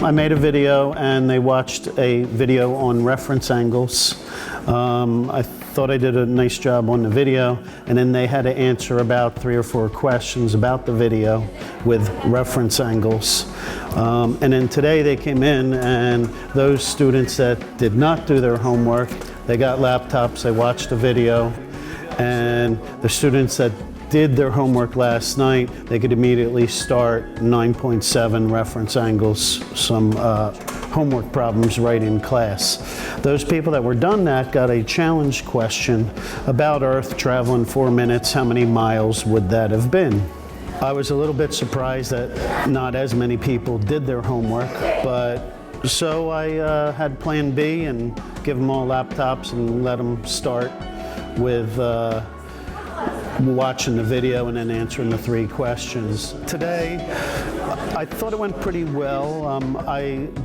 I made a video and they watched a video on reference angles. I thought I did a nice job on the video, and then they had to answer about 3 or 4 questions about the video with reference angles. And then today they came in, and those students that did not do their homework, they got laptops, they watched the video, and the students that did their homework last night, they could immediately start 9.7 reference angles, some homework problems right in class. Those people that were done that got a challenge question about Earth traveling 4 minutes. How many miles would that have been? I was a little bit surprised that not as many people did their homework, but so I had plan B and give them all laptops and let them start with watching the video and then answering the 3 questions. Today, I thought it went pretty well.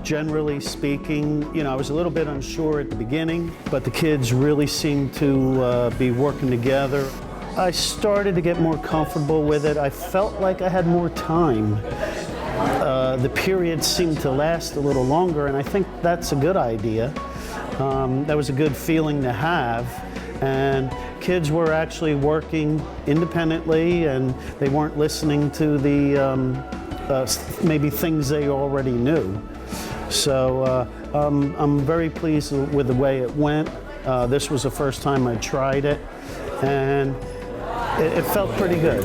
Generally speaking, I was a little bit unsure at the beginning, but the kids really seemed to be working together. I started to get more comfortable with it. I felt like I had more time. The period seemed to last a little longer, and I think that's a good idea. That was a good feeling to have. And kids were actually working independently, and they weren't listening to the maybe things they already knew. So I'm very pleased with the way it went. This was the first time I tried it, and it felt pretty good.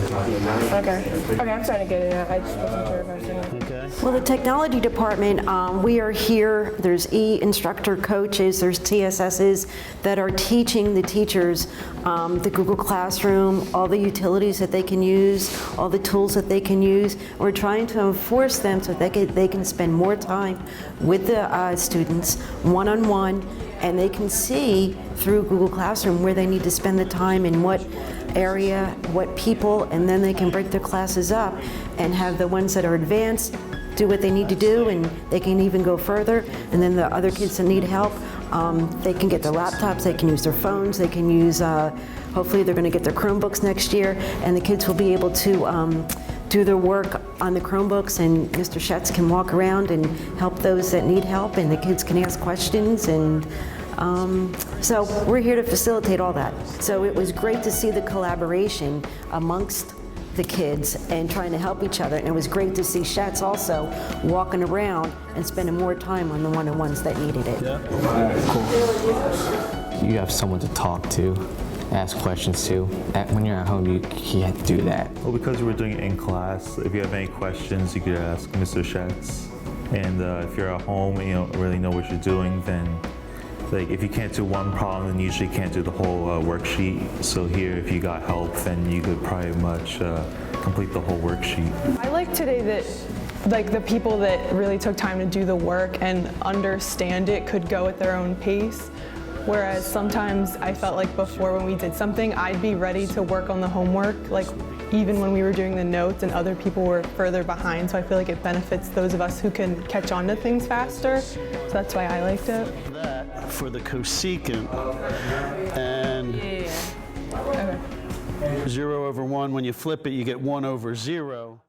Okay, I'm starting to get it. I just wasn't sure if I was doing it. Okay. Well, the technology department, we are here. There's instructor coaches, there's TSSs that are teaching the teachers the Google Classroom, all the utilities that they can use, all the tools that they can use. We're trying to enforce them so that they can spend more time with the students one-on-one, and they can see through Google Classroom where they need to spend the time in what area, what people, and then they can break their classes up and have the ones that are advanced do what they need to do, and they can even go further. And then the other kids that need help, they can get their laptops, they can use their phones, they can use, hopefully they're going to get their Chromebooks next year, and the kids will be able to do their work on the Chromebooks, and Mr. Schetz can walk around and help those that need help, and the kids can ask questions, and so we're here to facilitate all that. So it was great to see the collaboration amongst the kids and trying to help each other. And it was great to see Schatz also walking around and spending more time on the one-on-ones that needed it. Yeah. Cool. You have someone to talk to, ask questions to. When you're at home, you can't do that. Well, because we're doing it in class, if you have any questions, you could ask Mr. Schatz. And if you're at home and you don't really know what you're doing, then if you can't do one problem, then you usually can't do the whole worksheet. So here, if you got help, then you could pretty much complete the whole worksheet. I like today that the people that really took time to do the work and understand it could go at their own pace. Whereas sometimes I felt like before when we did something, I'd be ready to work on the homework, even when we were doing the notes, and other people were further behind. So I feel like it benefits those of us who can catch on to things faster. So that's why I liked it. That for the cosecant, and Okay. 0 over 1, when you flip it, you get 1 over 0.